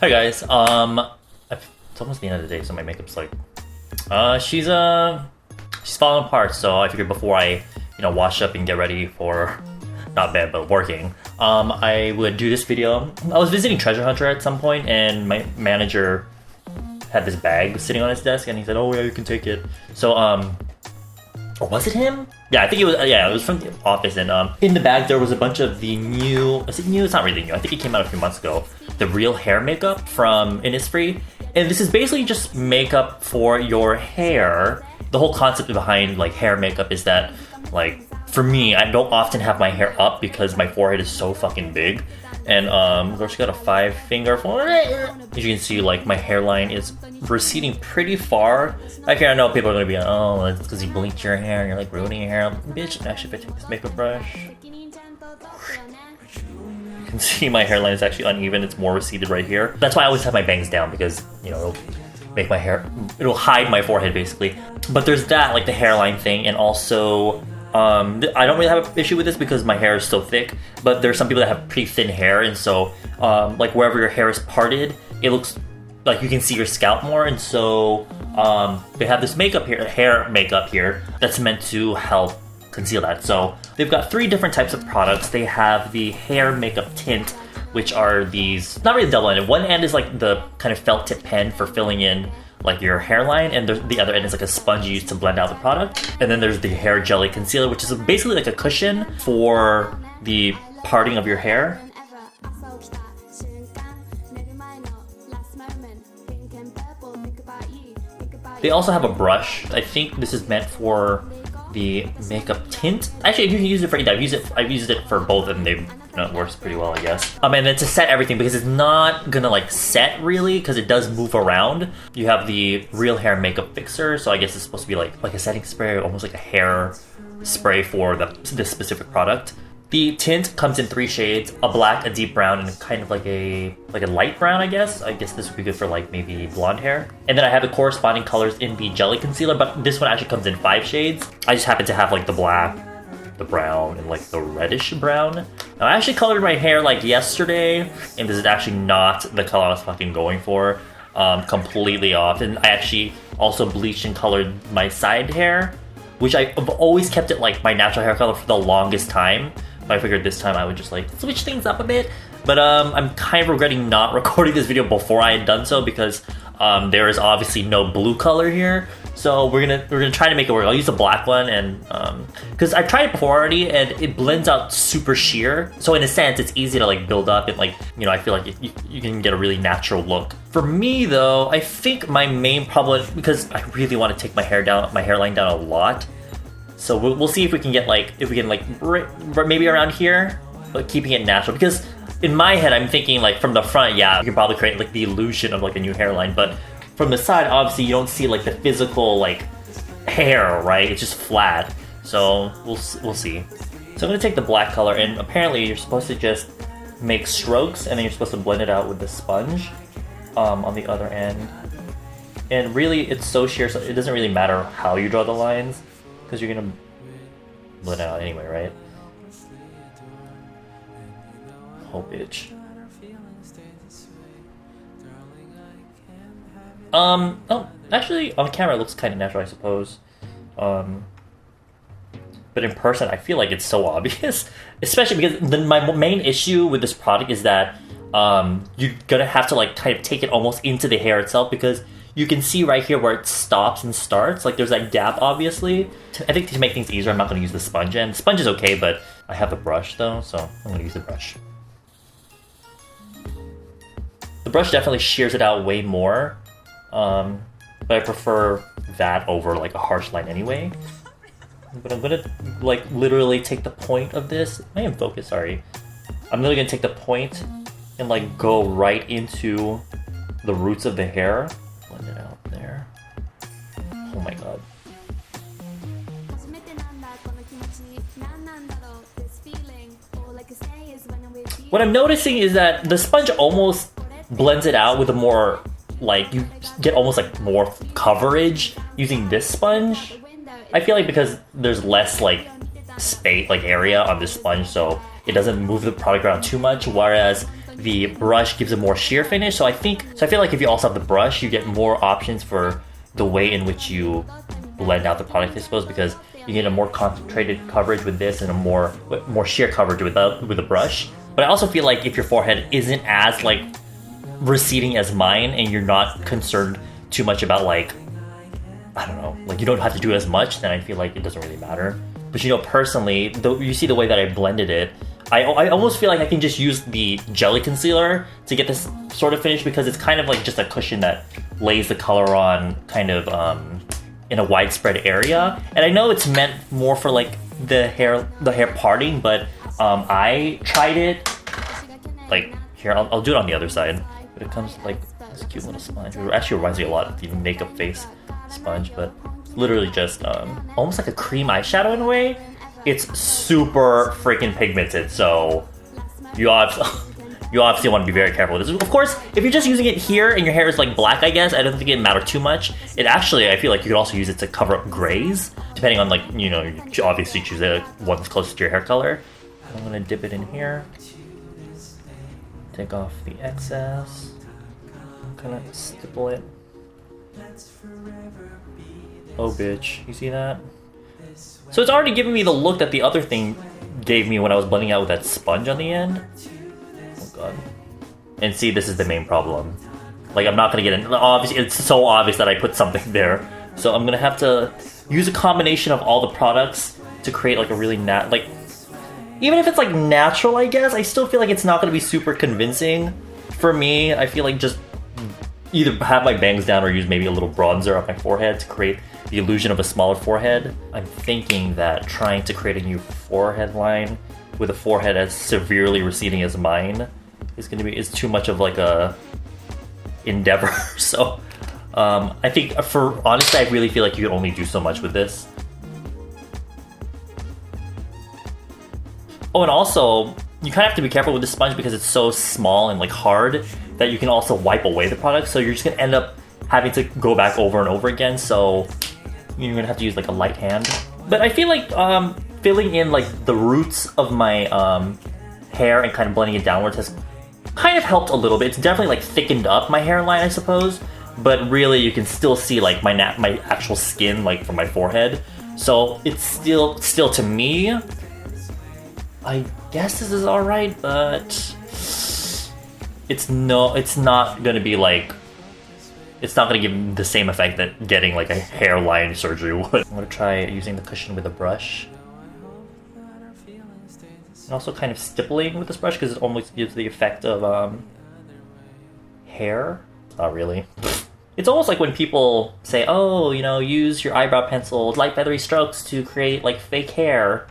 Hi guys, it's almost the end of the day, so my makeup's like, she's falling apart. So I figured before I, wash up and get ready for, not bed, but working, I would do this video. I was visiting Treasure Hunter at some point, and my manager had this bag sitting on his desk, and he said, "Oh yeah, you can take it." So or was it him? Yeah, I think it was. Yeah, it was from the office, and in the bag there was a bunch of the new. Is it new? It's not really new. I think it came out a few months ago. The real hair makeup from Innisfree, and this is basically just makeup for your hair. The whole concept behind like hair makeup is that, like, for me, I don't often have my hair up because my forehead is so fucking big, and of course, got a 5-finger forehead. As you can see, like, my hairline is receding pretty far. Okay, I know people are gonna be like, "Oh, it's because you bleached your hair and you're like ruining your hair." Bitch, actually, if I take this makeup brush, you can see my hairline is actually uneven. It's more receded right here. That's why I always have my bangs down, because it'll make my hair, it'll hide my forehead basically. But there's that, like the hairline thing, and also I don't really have an issue with this because my hair is so thick, but there's some people that have pretty thin hair, and so like wherever your hair is parted, it looks like you can see your scalp more, and so they have this makeup here, hair makeup here, that's meant to help conceal that. So they've got 3 different types of products. They have the hair makeup tint, which are these, not really double-ended. One end is like the kind of felt tip pen for filling in like your hairline, and the other end is like a sponge used to blend out the product. And then there's the hair jelly concealer, which is basically like a cushion for the parting of your hair. They also have a brush. I think this is meant for the makeup tint. Actually, you can use it for either. I've used it for both, and it works pretty well, I guess. And then to set everything, because it's not gonna like set really, because it does move around. You have the real hair makeup fixer, so I guess it's supposed to be like a setting spray, almost like a hair spray for this specific product. The tint comes in 3 shades: a black, a deep brown, and kind of like a light brown, I guess. I guess this would be good for like maybe blonde hair. And then I have the corresponding colors in the jelly concealer, but this one actually comes in 5 shades. I just happen to have like the black, the brown, and like the reddish brown. Now, I actually colored my hair like yesterday, and this is actually not the color I was fucking going for. Completely off. And I actually also bleached and colored my side hair, which I've always kept it like my natural hair color for the longest time. But I figured this time I would just like switch things up a bit. But I'm kind of regretting not recording this video before I had done so, because there is obviously no blue color here. So we're gonna try to make it work. I'll use the black one, and because I've tried it before already, and it blends out super sheer. So in a sense, it's easy to like build up, and like I feel like you can get a really natural look. For me though, I think my main problem, because I really want to take my hairline down a lot. So we'll see if we can get maybe around here, but keeping it natural. Because in my head, I'm thinking like from the front, yeah, you can probably create like the illusion of like a new hairline, but from the side, obviously you don't see like the physical like hair, right? It's just flat. So we'll see. So I'm gonna take the black color, and apparently you're supposed to just make strokes, and then you're supposed to blend it out with the sponge on the other end. And really, it's so sheer, so it doesn't really matter how you draw the lines, because you're gonna blend it out anyway, right? Oh, bitch. Oh, actually, on camera it looks kind of natural, I suppose. But in person, I feel like it's so obvious. Especially because my main issue with this product is that you're gonna have to like kind of take it almost into the hair itself, because you can see right here where it stops and starts. Like there's that gap, obviously. I think to make things easier, I'm not gonna use the sponge, and the sponge is okay, but I have the brush though, so I'm gonna use the brush. The brush definitely shears it out way more. But I prefer that over like a harsh line anyway. But I'm gonna like literally take the point of this. I am focused, sorry. I'm literally gonna take the point and like go right into the roots of the hair. Blend it out there. Oh my god. What I'm noticing is that the sponge almost blends it out with a more, like, you get almost like more coverage using this sponge. I feel like because there's less like space, like area on this sponge, so it doesn't move the product around too much, whereas the brush gives a more sheer finish. So I feel like if you also have the brush, you get more options for the way in which you blend out the product, I suppose, because you get a more concentrated coverage with this and a more sheer coverage with the brush. But I also feel like if your forehead isn't as like receding as mine and you're not concerned too much about like, I don't know, like you don't have to do as much, then I feel like it doesn't really matter. But you know, personally, though, you see the way that I blended it, I almost feel like I can just use the jelly concealer to get this sort of finish, because it's kind of like just a cushion that lays the color on kind of in a widespread area. And I know it's meant more for like the hair parting, but I tried it like here. I'll do it on the other side, but it comes like this cute little sponge. It actually reminds me a lot of the makeup face sponge, but literally just almost like a cream eyeshadow in a way. It's super freaking pigmented, so you obviously want to be very careful with this. Of course, if you're just using it here and your hair is like black, I guess, I don't think it matter too much. It actually, I feel like you could also use it to cover up grays, depending on like, you know, you obviously choose the one that's closest to your hair color. I'm gonna dip it in here, take off the excess, kind of stipple it. Oh bitch, you see that? So it's already giving me the look that the other thing gave me when I was blending out with that sponge on the end. Oh god. And see, this is the main problem. Like, I'm not gonna get in. Obviously, it's so obvious that I put something there. So I'm gonna have to use a combination of all the products to create like a really like, even if it's like natural, I guess, I still feel like it's not gonna be super convincing for me. I feel like just either have my bangs down or use maybe a little bronzer on my forehead to create the illusion of a smaller forehead. I'm thinking that trying to create a new forehead line with a forehead as severely receding as mine is too much of like a endeavor. So I think honestly, I really feel like you can only do so much with this. Oh, and also you kind of have to be careful with this sponge because it's so small and like hard that you can also wipe away the product. So you're just gonna end up having to go back over and over again. So you're gonna have to use like a light hand. But I feel like filling in like the roots of my hair and kind of blending it downwards has kind of helped a little bit. It's definitely like thickened up my hairline, I suppose. But really, you can still see like my actual skin like from my forehead. So it's still to me, I guess this is all right, but it's not gonna be like. It's not going to give the same effect that getting like a hairline surgery would. I'm going to try using the cushion with a brush. And also kind of stippling with this brush because it almost gives the effect of hair. Not really. It's almost like when people say, oh, you know, use your eyebrow pencil, light feathery strokes to create like fake hair.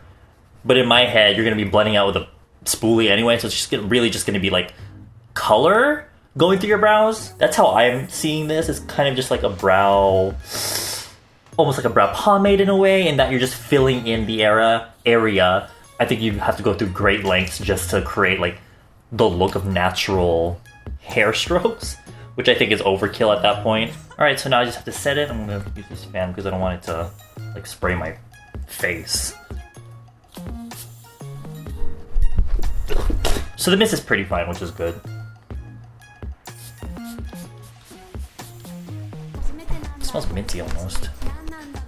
But in my head, you're going to be blending out with a spoolie anyway, so it's just really just going to be like color going through your brows. That's how I'm seeing this. It's kind of just like a brow, almost like a brow pomade in a way, in that you're just filling in the area. I think you have to go through great lengths just to create like the look of natural hair strokes, which I think is overkill at that point. All right, so now I just have to set it. I'm gonna use this fan because I don't want it to like spray my face. So the mist is pretty fine, which is good. Smells minty almost.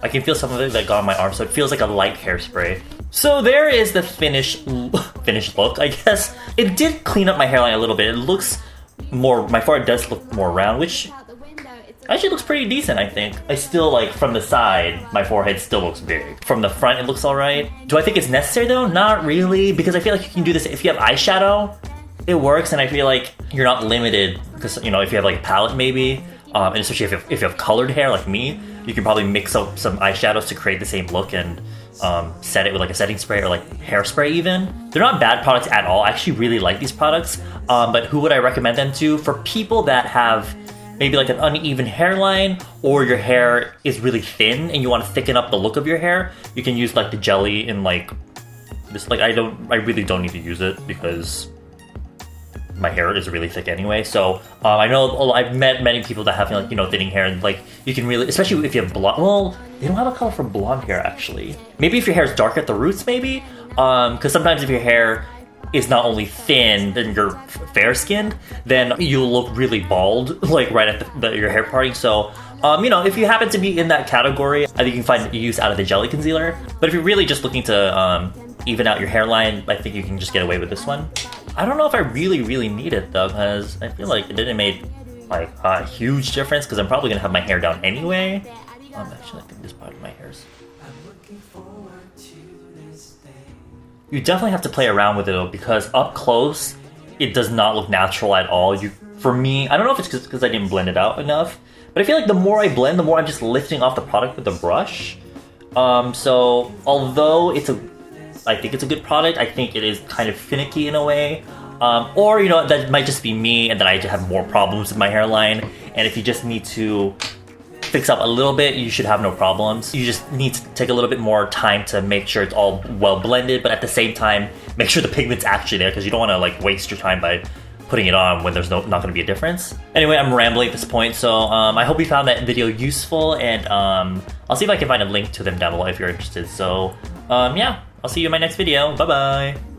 I can feel some of it that got on my arm, so it feels like a light hairspray. So there is the finished look, I guess. It did clean up my hairline a little bit. It looks more, my forehead does look more round, which actually looks pretty decent, I think. I still, like, from the side, my forehead still looks big. From the front, it looks alright. Do I think it's necessary though? Not really, because I feel like you can do this if you have eyeshadow. It works, and I feel like you're not limited, because, you know, if you have like a palette maybe, and especially if you have colored hair like me, you can probably mix up some eyeshadows to create the same look and set it with like a setting spray or like hairspray even. They're not bad products at all. I actually really like these products, but who would I recommend them to? For people that have maybe like an uneven hairline, or your hair is really thin and you want to thicken up the look of your hair, you can use like the jelly in like this. Like I really don't need to use it because my hair is really thick anyway. So I know I've met many people that have like, you know, thinning hair, and like you can really, especially if you have blonde. Well, they don't have a color for blonde hair actually. Maybe if your hair is dark at the roots, maybe. Because sometimes if your hair is not only thin and you're fair skinned, then you'll look really bald, like right at your hair parting. So, you know, if you happen to be in that category, I think you can find use out of the jelly concealer. But if you're really just looking to even out your hairline, I think you can just get away with this one. I don't know if I really need it though, because I feel like it didn't make like a huge difference, because I'm probably gonna have my hair down anyway. Actually, I think this part of my hair's. You definitely have to play around with it though, because up close, it does not look natural at all. For me, I don't know if it's because I didn't blend it out enough, but I feel like the more I blend, the more I'm just lifting off the product with the brush. So although I think it's a good product, I think it is kind of finicky in a way. Or, you know, that might just be me and that I just have more problems with my hairline. And if you just need to fix up a little bit, you should have no problems. You just need to take a little bit more time to make sure it's all well blended, but at the same time, make sure the pigment's actually there, because you don't want to like waste your time by putting it on when there's not going to be a difference. Anyway, I'm rambling at this point, so I hope you found that video useful, and I'll see if I can find a link to them down below if you're interested. So yeah, I'll see you in my next video. Bye bye.